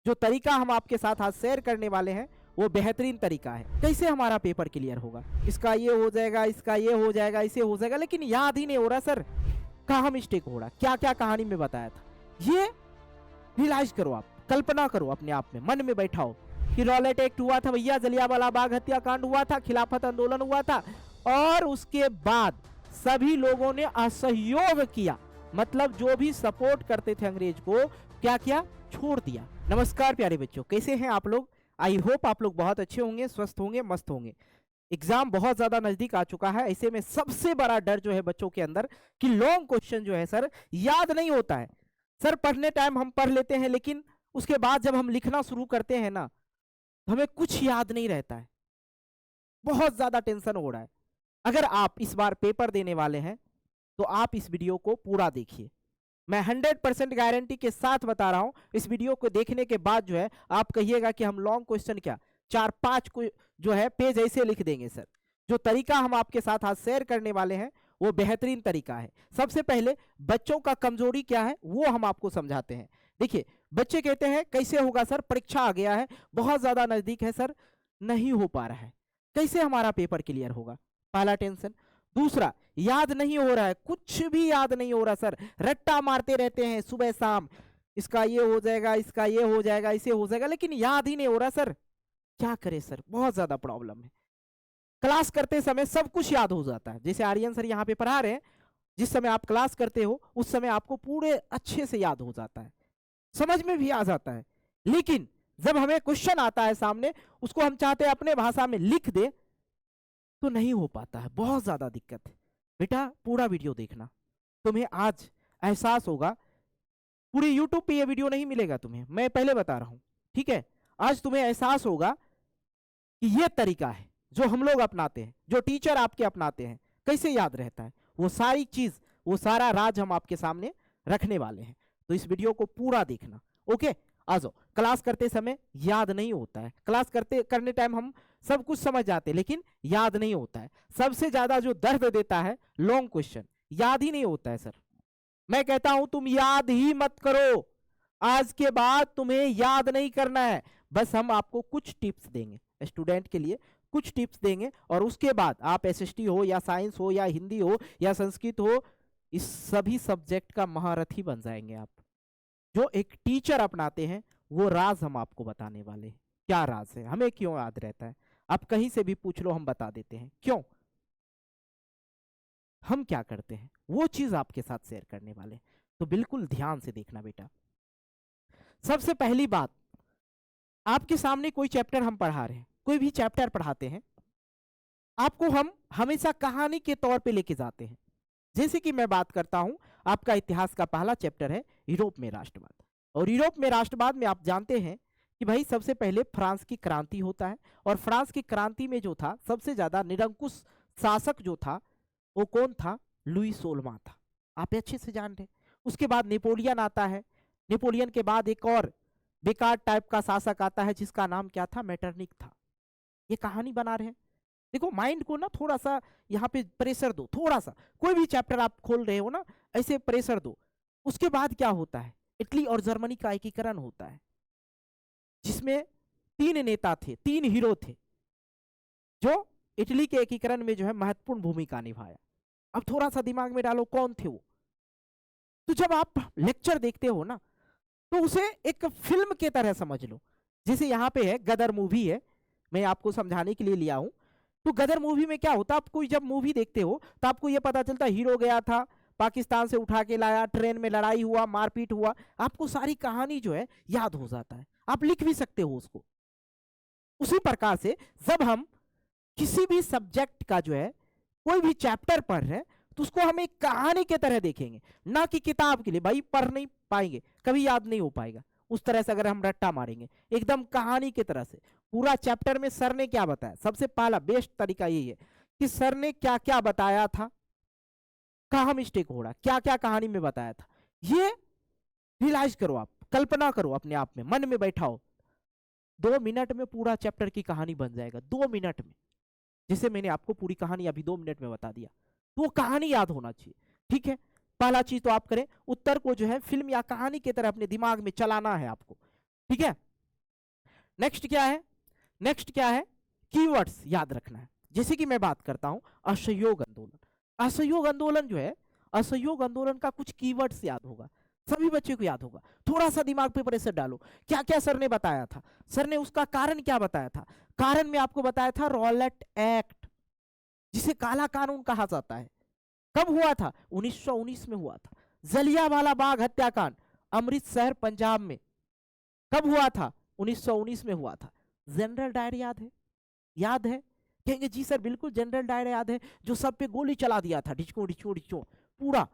जो तरीका हम आपके साथ आज शेयर करने वाले हैं वो बेहतरीन तरीका है। कैसे हमारा पेपर क्लियर होगा, इसका ये हो जाएगा, इसका ये हो जाएगा, इसे हो जाएगा, लेकिन याद ही नहीं हो रहा सर कहाँ मिस्टेक हो रहा, क्या क्या कहानी में बताया था। ये रियलाइज करो, आप कल्पना करो अपने आप में, मन में बैठाओ कि रॉलेट एक्ट हुआ था भैया, जलियांवाला बाग हत्याकांड हुआ था, खिलाफत आंदोलन हुआ था और उसके बाद सभी लोगों ने असहयोग किया, मतलब जो भी सपोर्ट करते थे अंग्रेज को क्या किया, छोड़ दिया। नमस्कार प्यारे बच्चों, कैसे हैं आप लोग। आई होप आप लोग बहुत अच्छे होंगे, स्वस्थ होंगे, मस्त होंगे। एग्जाम बहुत ज्यादा नजदीक आ चुका है, ऐसे में सबसे बड़ा डर जो है बच्चों के अंदर कि लॉन्ग क्वेश्चन जो है सर याद नहीं होता है। सर पढ़ने टाइम हम पढ़ लेते हैं, लेकिन उसके बाद जब हम लिखना शुरू करते हैं ना हमें कुछ याद नहीं रहता है, बहुत ज्यादा टेंशन हो रहा है। अगर आप इस बार पेपर देने वाले हैं तो आप इस वीडियो को पूरा देखिए, मैं 100% गारंटी के साथ बता रहा हूं। इस वीडियो को देखने के बाद जो है आप कहिएगा कि हम लॉन्ग क्वेश्चन क्या 4-5 को जो है पेज ऐसे लिख देंगे। सर जो तरीका हम आपके साथ आज शेयर करने वाले हैं वो बेहतरीन तरीका है। सबसे पहले बच्चों का कमजोरी क्या है वो हम आपको समझाते हैं। देखिए बच्चे कहते हैं कैसे होगा सर, परीक्षा आ गया है, बहुत ज्यादा नजदीक है सर, नहीं हो पा रहा है, कैसे हमारा पेपर क्लियर होगा, पहला टेंशन। दूसरा, याद नहीं हो रहा है, कुछ भी याद नहीं हो रहा सर, रट्टा मारते रहते हैं सुबह शाम, इसका ये हो जाएगा, इसका ये हो जाएगा, इसे हो जाएगा, लेकिन याद ही नहीं हो रहा सर, क्या करें सर, बहुत ज्यादा प्रॉब्लम है। क्लास करते समय सब कुछ याद हो जाता है, जैसे आर्यन सर यहाँ पे पढ़ा रहे हैं, जिस समय आप क्लास करते हो उस समय आपको पूरे अच्छे से याद हो जाता है, समझ में भी आ जाता है, लेकिन जब हमें क्वेश्चन आता है सामने, उसको हम चाहते हैं अपने भाषा में लिख दे तो नहीं हो पाता है, बहुत ज्यादा दिक्कत है। बेटा पूरा वीडियो देखना, तुम्हें आज एहसास होगा, पूरी यूट्यूब पे ये वीडियो नहीं मिलेगा तुम्हें, मैं पहले बता रहा हूं, ठीक है। आज तुम्हें एहसास होगा कि ये तरीका है जो हम लोग अपनाते हैं, जो टीचर आपके अपनाते हैं, कैसे याद रहता है, वो सारी चीज, वो सारा राज हम आपके सामने रखने वाले हैं। तो इस वीडियो को पूरा देखना, ओके। आ जाओ, क्लास करते समय याद नहीं होता है, क्लास करने टाइम हम सब कुछ समझ जाते हैं लेकिन याद नहीं होता है। सबसे ज्यादा जो दर्द देता है लॉन्ग क्वेश्चन, याद ही नहीं होता है सर। मैं कहता हूं तुम याद ही मत करो, आज के बाद तुम्हें याद नहीं करना है, बस हम आपको कुछ टिप्स देंगे, स्टूडेंट के लिए कुछ टिप्स देंगे, और उसके बाद आप एसएसटी हो या साइंस हो या हिंदी हो या संस्कृत हो, इस सभी सब्जेक्ट का महारथी बन जाएंगे आप। जो एक टीचर अपनाते हैं वो राज हम आपको बताने वाले हैं। क्या राज है, हमें क्यों याद रहता है, आप कहीं से भी पूछ लो हम बता देते हैं क्यों, हम क्या करते हैं, वो चीज आपके साथ शेयर करने वाले हैं। तो बिल्कुल ध्यान से देखना बेटा। सबसे पहली बात, आपके सामने कोई चैप्टर हम पढ़ा रहे हैं, कोई भी चैप्टर पढ़ाते हैं, आपको हम हमेशा कहानी के तौर पे लेके जाते हैं। जैसे कि मैं बात करता हूं, आपका इतिहास का पहला चैप्टर है यूरोप में राष्ट्रवाद, और यूरोप में राष्ट्रवाद में आप जानते हैं कि भाई सबसे पहले फ्रांस की क्रांति होता है, और फ्रांस की क्रांति में जो था सबसे ज्यादा निरंकुश शासक जो था वो कौन था, लुई 16वां था, आप अच्छे से जान रहे। उसके बाद नेपोलियन आता है, नेपोलियन के बाद एक और बेकार टाइप का शासक आता है जिसका नाम क्या था, मेटरनिक था। ये कहानी बना रहे हैं, देखो माइंड को ना थोड़ा सा यहाँ पे प्रेशर दो, थोड़ा सा, कोई भी चैप्टर आप खोल रहे हो ना ऐसे प्रेशर दो। उसके बाद क्या होता है, इटली और जर्मनी का एकीकरण होता है, जिसमें 3 नेता थे, 3 हीरो थे जो इटली के एकीकरण में जो है महत्वपूर्ण भूमिका निभाया। अब थोड़ा सा दिमाग में डालो कौन थे वो। तो जब आप लेक्चर देखते हो ना तो उसे एक फिल्म के तरह समझ लो, जैसे यहाँ पे है गदर मूवी है, मैं आपको समझाने के लिए लिया हूं। तो गदर मूवी में क्या होता है, आप कोई जब मूवी देखते हो तो आपको यह पता चलता है हीरो गया था, पाकिस्तान से उठा के लाया, ट्रेन में लड़ाई हुआ, मारपीट हुआ, आपको सारी कहानी जो है याद हो जाता है, आप लिख भी सकते हो उसको। उसी प्रकार से जब हम किसी भी सब्जेक्ट का जो है कोई भी चैप्टर पढ़ रहे हैं तो उसको हम एक कहानी के तरह देखेंगे, ना कि किताब के लिए, भाई पढ़ नहीं पाएंगे, कभी याद नहीं हो पाएगा उस तरह से। अगर हम रट्टा मारेंगे एकदम कहानी की तरह से, पूरा चैप्टर में सर ने क्या बताया, सबसे पहला बेस्ट तरीका यही है कि सर ने क्या क्या बताया था, कहाँ मिस्टेक हो रहा, क्या क्या कहानी में बताया था, ये रियलाइज करो, आप कल्पना करो अपने आप में, मन में बैठाओ, 2 मिनट में पूरा चैप्टर की कहानी बन जाएगा, 2 मिनट में। जैसे मैंने आपको पूरी कहानी अभी 2 मिनट में बता दिया, तो वो कहानी याद होना चाहिए, ठीक है। पहला चीज तो आप करें, उत्तर को जो है फिल्म या कहानी की तरह अपने दिमाग में चलाना है आपको, ठीक है। नेक्स्ट क्या है, नेक्स्ट क्या है, कीवर्ड्स याद रखना है। जैसे कि मैं बात करता हूं असहयोग आंदोलन, असहयोग आंदोलन जो है, असहयोग आंदोलन का कुछ कीवर्ड्स याद होगा, सभी बच्चे को याद होगा। थोड़ा सा दिमाग पे प्रेशर डालो, क्या क्या सर ने बताया था, सर ने उसका कारण क्या बताया था। कारण में आपको बताया था रॉलेट एक्ट, जिसे काला कानून कहा जाता है। कब हुआ था, 1919 में हुआ था। जलियांवाला बाग हत्याकांड अमृतसर पंजाब में कब हुआ था, 1919 में हुआ था। जनरल डायर याद है, याद है, कहेंगे जी सर बिल्कुल जनरल डायर याद है, जो सब पे गोली चला दिया था, डिचको डिचको डिचको पूरा,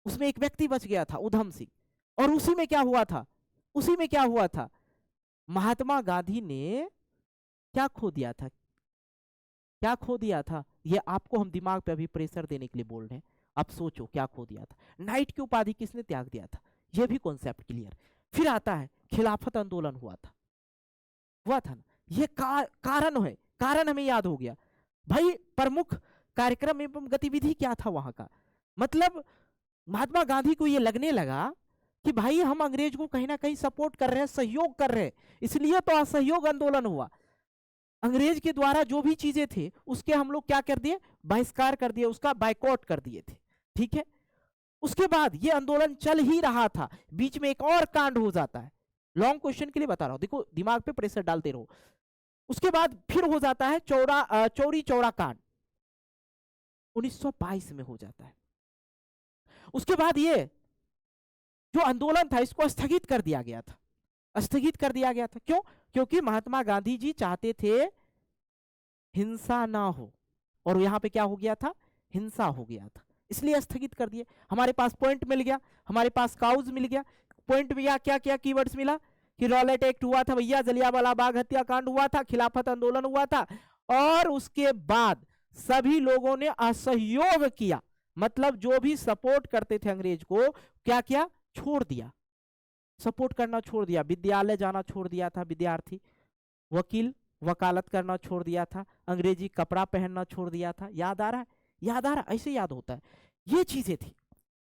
उसमें एक व्यक्ति बच गया था उधम सिंह। और उसी में क्या हुआ था, उसी में क्या हुआ था, महात्मा गांधी ने क्या खो दिया था, क्या खो दिया था, ये आपको हम दिमाग पे अभी प्रेशर देने के लिए बोल रहे हैं। आप सोचो क्या खो दिया था, नाइट की उपाधि किसने त्याग दिया था, ये भी कॉन्सेप्ट क्लियर। फिर आता है खिलाफत आंदोलन हुआ था, हुआ था ना, ये कारण है, कारण हमें याद हो गया भाई। प्रमुख कार्यक्रम एवं गतिविधि क्या था वहां का, मतलब महात्मा गांधी को ये लगने लगा कि भाई हम अंग्रेज को कहीं ना कहीं सपोर्ट कर रहे हैं, सहयोग कर रहे हैं, इसलिए तो असहयोग आंदोलन हुआ। अंग्रेज के द्वारा जो भी चीजें थे उसके हम लोग क्या कर दिए, बहिष्कार कर दिए, उसका बाइकआउट कर दिए थे, ठीक है। उसके बाद ये आंदोलन चल ही रहा था, बीच में एक और कांड हो जाता है, लॉन्ग क्वेश्चन के लिए बता रहा हूं, देखो दिमाग पे प्रेशर डालते रहो। उसके बाद फिर हो जाता है चौरी चौरा कांड, 1922 में हो जाता है। उसके बाद ये जो आंदोलन था इसको स्थगित कर दिया गया था, स्थगित कर दिया गया था, क्यों, क्योंकि महात्मा गांधी जी चाहते थे हिंसा ना हो, और यहां पे क्या हो गया था, हिंसा हो गया था, इसलिए स्थगित कर दिए। हमारे पास पॉइंट मिल गया, हमारे पास काउज मिल गया, पॉइंट में क्या क्या कीवर्ड्स मिला कि रॉलेट एक्ट हुआ था भैया, जलियांवाला बाग हत्याकांड हुआ था, खिलाफत आंदोलन हुआ था, और उसके बाद सभी लोगों ने असहयोग किया, मतलब जो भी सपोर्ट करते थे अंग्रेज को, क्या क्या छोड़ दिया, सपोर्ट करना छोड़ दिया, विद्यालय जाना छोड़ दिया था विद्यार्थी, वकील वकालत करना छोड़ दिया था, अंग्रेजी कपड़ा पहनना छोड़ दिया था। याद आ रहा है, याद आ रहा है, ऐसे याद होता है, ये चीजें थी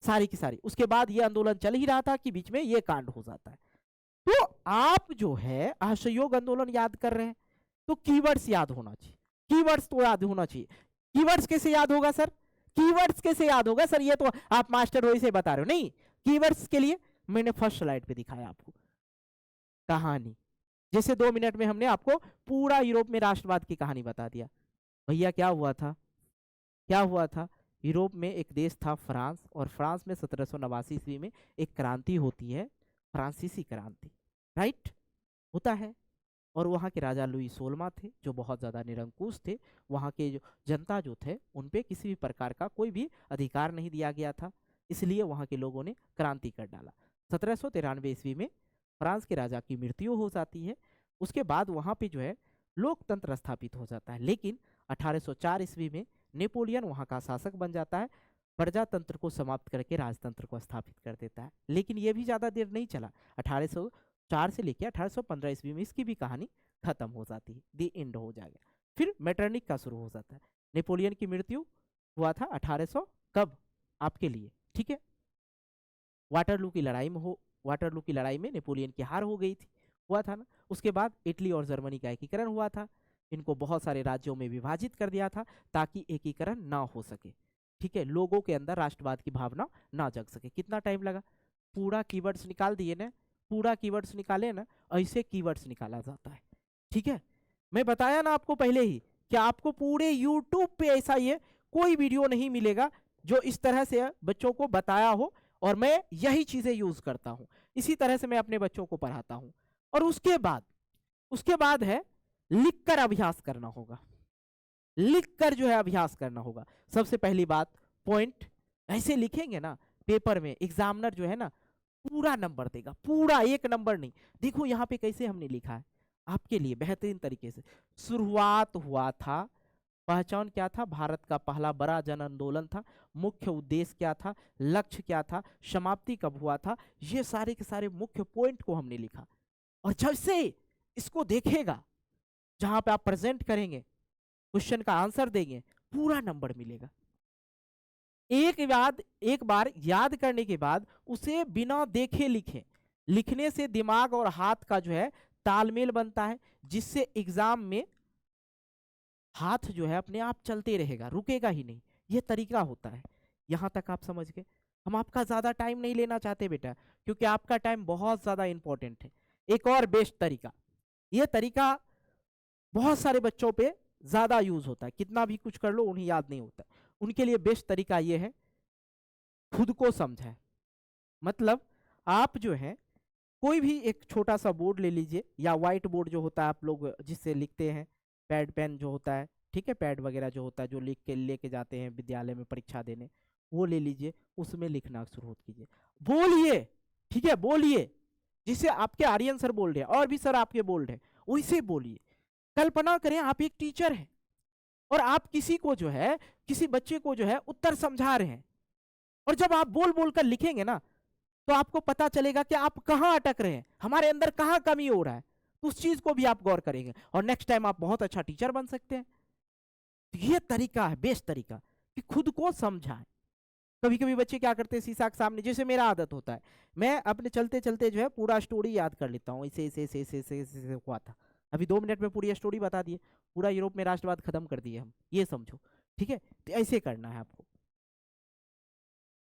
सारी की सारी। उसके बाद ये आंदोलन चल ही रहा था कि बीच में ये कांड हो जाता है। तो आप जो है असहयोग आंदोलन याद कर रहे हैं तो कीवर्ड्स याद होना चाहिए, कीवर्ड्स तो याद होना चाहिए। कीवर्ड्स कैसे याद होगा सर, कीवर्ड्स कैसे याद होगा सर, ये तो आप मास्टर वही से बता रहे हो, नहीं, कीवर्ड्स के लिए मैंने फर्स्ट स्लाइड पे दिखाया आपको कहानी, जैसे 2 मिनट में हमने आपको पूरा यूरोप में राष्ट्रवाद की कहानी बता दिया। भैया क्या हुआ था, क्या हुआ था, यूरोप में एक देश था फ्रांस, और फ्रांस में 1789 ईस्वी में एक क्रांति होती है, फ्रांसीसी क्रांति, राइट, होता है। और वहाँ के राजा लुई 16वां थे जो बहुत ज़्यादा निरंकुश थे, वहाँ के जो जनता जो थे उन पे किसी भी प्रकार का कोई भी अधिकार नहीं दिया गया था, इसलिए वहाँ के लोगों ने क्रांति कर डाला। 1793 ईस्वी में फ्रांस के राजा की मृत्यु हो जाती है, उसके बाद वहाँ पे जो है लोकतंत्र स्थापित हो जाता है। लेकिन 1804 ईस्वी में नेपोलियन वहाँ का शासक बन जाता है, प्रजातंत्र को समाप्त करके राजतंत्र को स्थापित कर देता है। लेकिन ये भी ज़्यादा देर नहीं चला, 1804 से लेकर 1815 ईस्वी में इसकी भी कहानी खत्म हो जाती है, दी एंड हो जाएगा। फिर मेटरनिक का शुरू हो जाता है। नेपोलियन की मृत्यु हुआ था 1800 कब आपके लिए, ठीक है, वाटरलू की लड़ाई में वाटरलू की लड़ाई में नेपोलियन की हार हो गई थी, हुआ था ना। उसके बाद इटली और जर्मनी का एकीकरण हुआ था, इनको बहुत सारे राज्यों में विभाजित कर दिया था ताकि एकीकरण ना हो सके, ठीक है, लोगों के अंदर राष्ट्रवाद की भावना ना जग सके। कितना टाइम लगा, पूरा कीवर्ड्स निकाल दिए ना, पूरा कीवर्ड्स निकाले ना, ऐसे कीवर्ड्स निकाला जाता है, ठीक है। मैं बताया ना आपको पहले ही कि आपको पूरे यूट्यूब पे ऐसा ये कोई वीडियो नहीं मिलेगा जो इस तरह से बच्चों को बताया हो, और मैं यही चीजें यूज करता हूं, इसी तरह से मैं अपने बच्चों को पढ़ाता हूं। और उसके बाद है लिखकर अभ्यास करना होगा, लिखकर जो है अभ्यास करना होगा। सबसे पहली बात पॉइंट ऐसे लिखेंगे ना पेपर में, एग्जामिनर जो है ना पूरा नंबर देगा, पूरा 1 नंबर नहीं। देखो यहाँ पे कैसे हमने लिखा है आपके लिए बेहतरीन तरीके से। शुरुआत हुआ था, पहचान क्या था, भारत का पहला बड़ा जन आंदोलन था, मुख्य उद्देश्य क्या था, लक्ष्य क्या था, समाप्ति कब हुआ था, ये सारे के सारे मुख्य पॉइंट को हमने लिखा। और जब से इसको देखेगा, जहां पे आप प्रेजेंट करेंगे, क्वेश्चन का आंसर देंगे, पूरा नंबर मिलेगा। एक बार याद करने के बाद उसे बिना देखे लिखें, लिखने से दिमाग और हाथ का जो है तालमेल बनता है, जिससे एग्जाम में हाथ जो है अपने आप चलते रहेगा, रुकेगा ही नहीं। ये तरीका होता है। यहाँ तक आप समझ गए। हम आपका ज़्यादा टाइम नहीं लेना चाहते बेटा, क्योंकि आपका टाइम बहुत ज़्यादा इंपॉर्टेंट है। एक और बेस्ट तरीका, ये तरीका बहुत सारे बच्चों पे ज़्यादा यूज होता है, कितना भी कुछ कर लो उन्हें याद नहीं होता। उनके लिए बेस्ट तरीका ये है, खुद को समझाए। मतलब आप जो है कोई भी एक छोटा सा बोर्ड ले लीजिए, या व्हाइट बोर्ड जो होता है आप लोग जिससे लिखते हैं, पैड पेन जो होता है, ठीक है, पैड वगैरह जो होता है जो लिख के लेके जाते हैं विद्यालय में परीक्षा देने, वो ले लीजिए, उसमें लिखना शुरू कीजिए। बोलिए, ठीक है, बोलिए, जिसे आपके आर्यन सर बोल रहे हैं और भी सर आपके बोल रहे हैं, वैसे बोलिए। कल्पना करें आप एक टीचर हैं और आप किसी को जो है, किसी बच्चे को जो है उत्तर समझा रहे हैं, और जब आप बोल बोल कर लिखेंगे ना, तो आपको पता चलेगा कि आप कहाँ अटक रहे हैं, हमारे अंदर कहाँ कमी हो रहा है। तो उस चीज को भी आप गौर करेंगे और नेक्स्ट टाइम आप बहुत अच्छा टीचर बन सकते हैं। तो ये तरीका है बेस्ट तरीका, कि खुद को समझाएं। कभी कभी बच्चे क्या करते हैं, शीशा के सामने, जैसे मेरा आदत होता है, मैं अपने चलते चलते जो है पूरा स्टोरी याद कर लेता हूँ, इसे इसे इसे इसे इसे इसे इसे हुआ था। अभी 2 मिनट में पूरी स्टोरी बता दिए, पूरा यूरोप में राष्ट्रवाद खत्म कर दिए हम, ये समझो। ठीक है, तो ऐसे करना है आपको।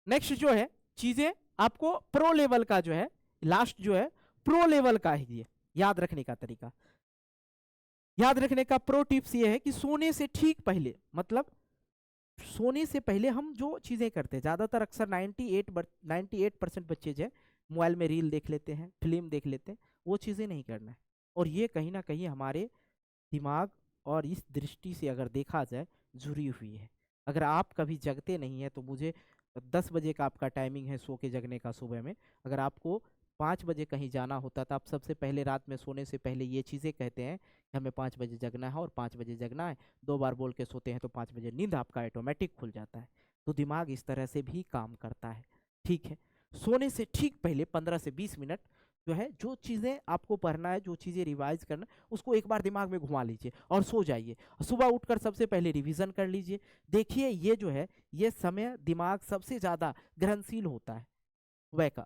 नेक्स्ट जो है चीजें आपको प्रो लेवल का जो है, लास्ट जो है प्रो लेवल का है ये याद रखने का तरीका। याद रखने का प्रो टिप्स ये है कि सोने से ठीक पहले, मतलब सोने से पहले हम जो चीजें करते हैं, ज्यादातर अक्सर 98% बच्चे जो है मोबाइल में रील देख लेते हैं, फिल्म देख लेते हैं, वो चीजें नहीं करना है। और ये कहीं ना कहीं हमारे दिमाग और इस दृष्टि से अगर देखा जाए जुड़ी हुई है। अगर आप कभी जगते नहीं है, तो मुझे 10 बजे का आपका टाइमिंग है सो के जगने का सुबह में, अगर आपको 5 बजे कहीं जाना होता तो आप सबसे पहले रात में सोने से पहले ये चीज़ें कहते हैं कि हमें 5 बजे जगना है और 5 बजे जगना है, 2 बार बोल के सोते हैं तो 5 बजे नींद आपका ऑटोमेटिक खुल जाता है। तो दिमाग इस तरह से भी काम करता है। ठीक है, सोने से ठीक पहले 15 से 20 मिनट जो है, जो चीज़ें आपको पढ़ना है, जो चीज़ें रिवाइज करना, उसको एक बार दिमाग में घुमा लीजिए और सो जाइए। सुबह उठकर सबसे पहले रिवीजन कर लीजिए। देखिए ये जो है, ये समय दिमाग सबसे ज़्यादा ग्रहणशील होता है सुबह का।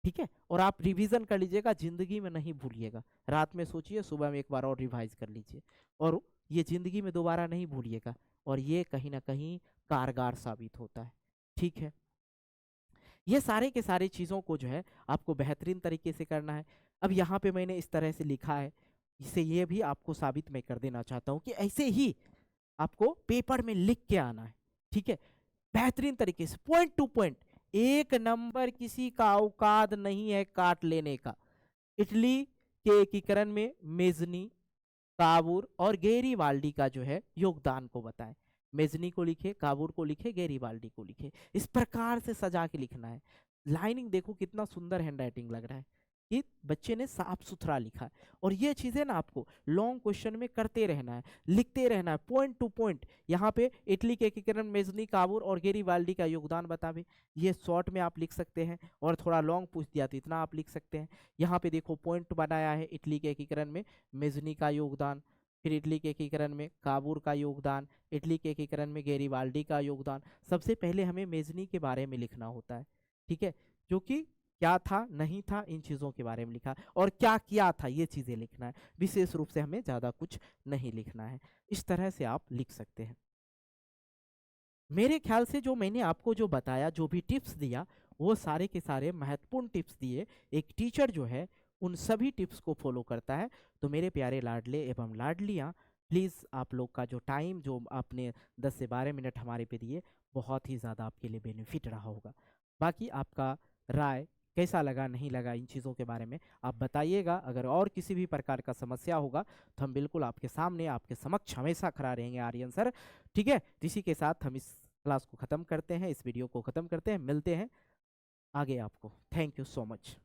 ठीक है, और आप रिवीजन कर लीजिएगा, जिंदगी में नहीं भूलिएगा। रात में सोचिए, सुबह में एक बार और रिवाइज कर लीजिए, और ये जिंदगी में दोबारा नहीं भूलिएगा, और ये कहीं ना कहीं कारगर साबित होता है। ठीक है, ये सारे के सारे चीज़ों को जो है आपको बेहतरीन तरीके से करना है। अब यहाँ पे मैंने इस तरह से लिखा है, इसे ये भी आपको साबित मैं कर देना चाहता हूँ कि ऐसे ही आपको पेपर में लिख के आना है। ठीक है, बेहतरीन तरीके से पॉइंट टू पॉइंट, एक नंबर किसी का औकात नहीं है काट लेने का। इटली के एकीकरण में मेजनी, काबूर और गेरीवाल्डी का जो है योगदान को बताएं। मेजनी को लिखे, काबूर को लिखे, गेरीवाल्डी को लिखे, इस प्रकार से सजा के लिखना है। लाइनिंग देखो कितना सुंदर हैंडराइटिंग लग रहा है, कि बच्चे ने साफ सुथरा लिखा है। और ये चीजें ना आपको लॉन्ग क्वेश्चन में करते रहना है, लिखते रहना है, पॉइंट टू पॉइंट। यहाँ पे इटली के एकीकरण, मेजनी, काबूर और गेरीवाल्डी का योगदान बतावे, ये शॉर्ट में आप लिख सकते हैं, और थोड़ा लॉन्ग पूछ दिया तो इतना आप लिख सकते हैं। यहाँ पे देखो पॉइंट बनाया है, इटली के एकीकरण में मेजनी का योगदान, फिर इटली के एकीकरण में काबूर का योगदान, इटली के एकीकरण में गेरीवाल्डी का योगदान। सबसे पहले हमें मेजनी के बारे में लिखना होता है। ठीक है, जो कि क्या था नहीं था इन चीज़ों के बारे में लिखा, और क्या किया था ये चीज़ें लिखना है। विशेष रूप से हमें ज़्यादा कुछ नहीं लिखना है। इस तरह से आप लिख सकते हैं। मेरे ख्याल से जो मैंने आपको जो बताया, जो भी टिप्स दिया, वो सारे के सारे महत्वपूर्ण टिप्स दिए। एक टीचर जो है उन सभी टिप्स को फॉलो करता है। तो मेरे प्यारे लाडले एवं लाडलियाँ, प्लीज़ आप लोग का जो टाइम जो आपने 10 से 12 मिनट हमारे पे दिए, बहुत ही ज़्यादा आपके लिए बेनिफिट रहा होगा। बाकी आपका राय कैसा लगा नहीं लगा इन चीज़ों के बारे में आप बताइएगा। अगर और किसी भी प्रकार का समस्या होगा तो हम बिल्कुल आपके सामने, आपके समक्ष हमेशा खड़ा रहेंगे आर्यन सर। ठीक है, इसी के साथ हम इस क्लास को ख़त्म करते हैं, इस वीडियो को ख़त्म करते हैं। मिलते हैं आगे आपको। Thank you so much.